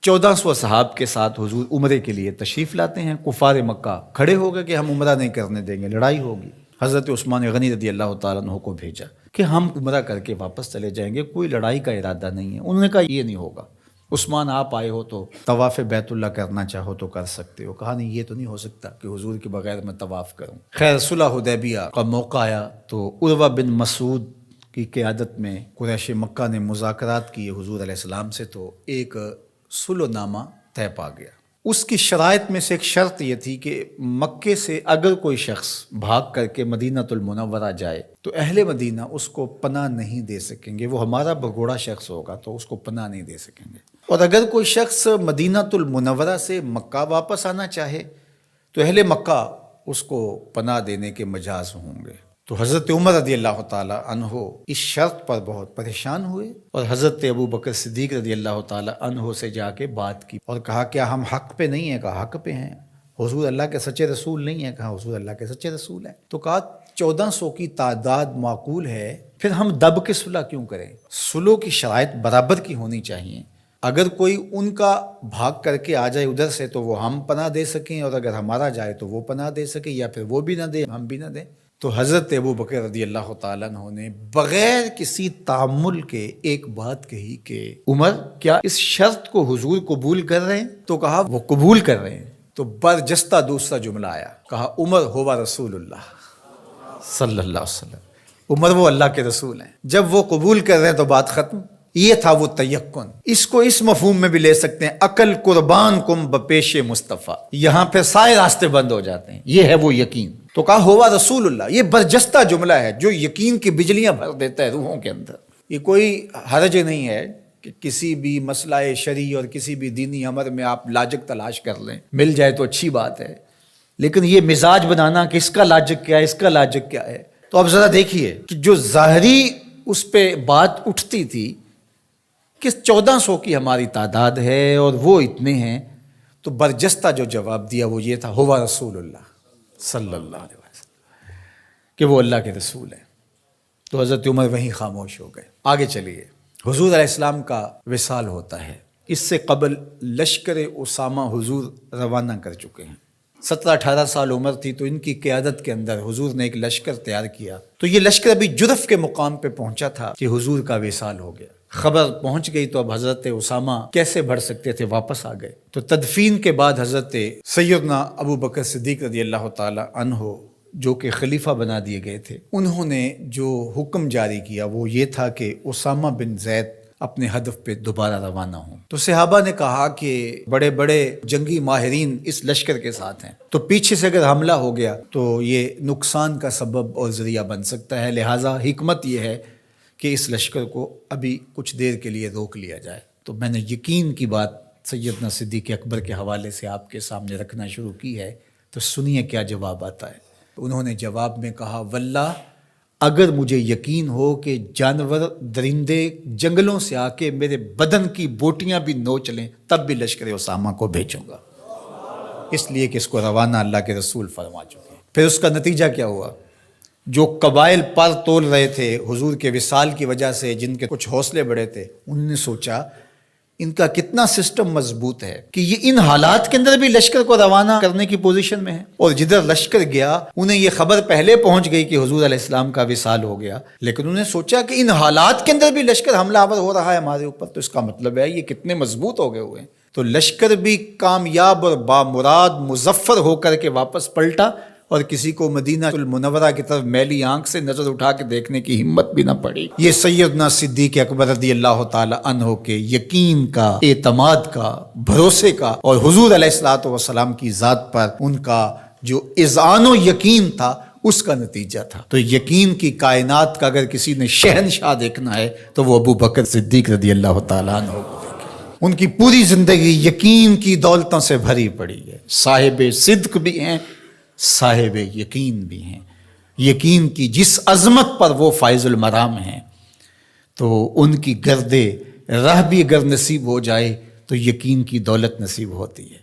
1400 صحاب کے ساتھ حضور عمرے کے لیے تشریف لاتے ہیں. کفار مکہ کھڑے ہو گئے کہ ہم عمرہ نہیں کرنے دیں گے، لڑائی ہوگی. حضرت عثمان غنی رضی اللہ تعالیٰ عنہ کو بھیجا کہ ہم عمرہ کر کے واپس چلے جائیں گے، کوئی لڑائی کا ارادہ نہیں ہے. انہوں نے کہا یہ نہیں ہوگا. عثمان آپ آئے ہو تو طواف بیت اللہ کرنا چاہو تو کر سکتے ہو. کہا نہیں، یہ تو نہیں ہو سکتا کہ حضور کے بغیر میں طواف کروں. خیر صلح حدیبیہ کا موقع آیا تو عروہ بن مسعود کی قیادت میں قریش مکہ نے مذاکرات کیے حضور علیہ السلام سے، تو ایک صلح نامہ طے پا گیا. اس کی شرائط میں سے ایک شرط یہ تھی کہ مکے سے اگر کوئی شخص بھاگ کر کے مدینہ المنورہ جائے تو اہل مدینہ اس کو پناہ نہیں دے سکیں گے. وہ ہمارا بگوڑا شخص ہوگا تو اس کو پناہ نہیں دے سکیں گے. اور اگر کوئی شخص مدینہ المنورہ سے مکہ واپس آنا چاہے تو اہل مکہ اس کو پناہ دینے کے مجاز ہوں گے. تو حضرت عمر رضی اللہ تعالیٰ عنہ اس شرط پر بہت پریشان ہوئے اور حضرت ابو بکر صدیق رضی اللہ تعالیٰ عنہ سے جا کے بات کی اور کہا کیا ہم حق پہ نہیں ہیں؟ کہا حق پہ ہیں. حضور اللہ کے سچے رسول نہیں ہیں؟ کہا حضور اللہ کے سچے رسول ہیں. تو کہا 1400 کی تعداد معقول ہے، پھر ہم دب کے صلح کیوں کریں؟ صلح کی شرائط برابر کی ہونی چاہیے. اگر کوئی ان کا بھاگ کر کے آ جائے ادھر سے تو وہ ہم پناہ دے سکیں، اور اگر ہمارا جائے تو وہ پناہ دے سکیں، یا پھر وہ بھی نہ دے ہم بھی نہ دیں. تو حضرت ابو بکر رضی اللہ تعالیٰ عنہ نے بغیر کسی تعامل کے ایک بات کہی کہ عمر کیا اس شرط کو حضور قبول کر رہے ہیں؟ تو کہا وہ قبول کر رہے ہیں. تو برجستہ دوسرا جملہ آیا، کہا عمر ہوا رسول اللہ صلی اللہ علیہ وسلم. عمر وہ اللہ کے رسول ہیں. جب وہ قبول کر رہے ہیں تو بات ختم. یہ تھا وہ تیقن. اس کو اس مفہوم میں بھی لے سکتے ہیں، عقل قربان کم بپیش مصطفیٰ. یہاں پہ سارے راستے بند ہو جاتے ہیں. یہ ہے وہ یقین. تو کہا ہوا رسول اللہ. یہ برجستہ جملہ ہے جو یقین کی بجلیاں بھر دیتا ہے روحوں کے اندر. یہ کوئی حرج نہیں ہے کہ کسی بھی مسئلہ شرعی اور کسی بھی دینی امر میں آپ لاجک تلاش کر لیں، مل جائے تو اچھی بات ہے. لیکن یہ مزاج بنانا کہ اس کا لاجک کیا ہے، اس کا لاجک کیا ہے. تو اب ذرا دیکھیے کہ جو ظاہری اس پہ بات اٹھتی تھی کہ 1400 کی ہماری تعداد ہے اور وہ اتنے ہیں، تو برجستہ جو جواب دیا وہ یہ تھا ہوا رسول اللہ صلی اللہ علیہ وسلم، کہ وہ اللہ کے رسول ہیں. تو حضرت عمر وہیں خاموش ہو گئے. آگے چلیے. حضور علیہ السلام کا وصال ہوتا ہے. اس سے قبل لشکر اسامہ حضور روانہ کر چکے ہیں. 17-18 سال عمر تھی تو ان کی قیادت کے اندر حضور نے ایک لشکر تیار کیا. تو یہ لشکر ابھی جرف کے مقام پہ پہنچا تھا کہ حضور کا وصال ہو گیا. خبر پہنچ گئی تو اب حضرت اسامہ کیسے بڑھ سکتے تھے، واپس آ گئے. تو تدفین کے بعد حضرت سیدنا ابو بکر صدیق رضی اللہ تعالی عنہ جو کہ خلیفہ بنا دیے گئے تھے، انہوں نے جو حکم جاری کیا وہ یہ تھا کہ اسامہ بن زید اپنے ہدف پہ دوبارہ روانہ ہوں. تو صحابہ نے کہا کہ بڑے بڑے جنگی ماہرین اس لشکر کے ساتھ ہیں، تو پیچھے سے اگر حملہ ہو گیا تو یہ نقصان کا سبب اور ذریعہ بن سکتا ہے. لہٰذا حکمت یہ ہے کہ اس لشکر کو ابھی کچھ دیر کے لیے روک لیا جائے. تو میں نے یقین کی بات سیدنا صدیق اکبر کے حوالے سے آپ کے سامنے رکھنا شروع کی ہے. تو سنیے کیا جواب آتا ہے. انہوں نے جواب میں کہا واللہ اگر مجھے یقین ہو کہ جانور درندے جنگلوں سے آ کے میرے بدن کی بوٹیاں بھی نوچ لیں تب بھی لشکر اسامہ کو بھیجوں گا، اس لیے کہ اس کو روانہ اللہ کے رسول فرما چکے ہیں. پھر اس کا نتیجہ کیا ہوا؟ جو قبائل پر تول رہے تھے حضور کے وصال کی وجہ سے، جن کے کچھ حوصلے بڑے تھے، انہوں نے سوچا ان کا کتنا سسٹم مضبوط ہے کہ یہ ان حالات کے اندر بھی لشکر کو روانہ کرنے کی پوزیشن میں ہے. اور جدھر لشکر گیا انہیں یہ خبر پہلے پہنچ گئی کہ حضور علیہ السلام کا وصال ہو گیا، لیکن انہوں نے سوچا کہ ان حالات کے اندر بھی لشکر حملہ آور ہو رہا ہے ہمارے اوپر، تو اس کا مطلب ہے یہ کتنے مضبوط ہو گئے ہوئے ہیں. تو لشکر بھی کامیاب اور بامراد مظفر ہو کر کے واپس پلٹا، اور کسی کو مدینہ المنورہ کی طرف میلی آنکھ سے نظر اٹھا کے دیکھنے کی ہمت بھی نہ پڑی. یہ سیدنا صدیق اکبر رضی اللہ تعالی عنہ کے یقین کا، اعتماد کا، بھروسے کا، اور حضور علیہ الصلوۃ والسلام کی ذات پر ان کا جو اذعان و یقین تھا اس کا نتیجہ تھا. تو یقین کی کائنات کا اگر کسی نے شہنشاہ دیکھنا ہے تو وہ ابو بکر صدیق رضی اللہ تعالی عنہ کو دیکھے. ان کی پوری زندگی یقین کی دولتوں سے بھری پڑی ہے. صاحب صدق بھی ہیں، صاحب یقین بھی ہیں. یقین کی جس عظمت پر وہ فائز المرام ہیں، تو ان کی گرد راہ بھی اگر نصیب ہو جائے تو یقین کی دولت نصیب ہوتی ہے.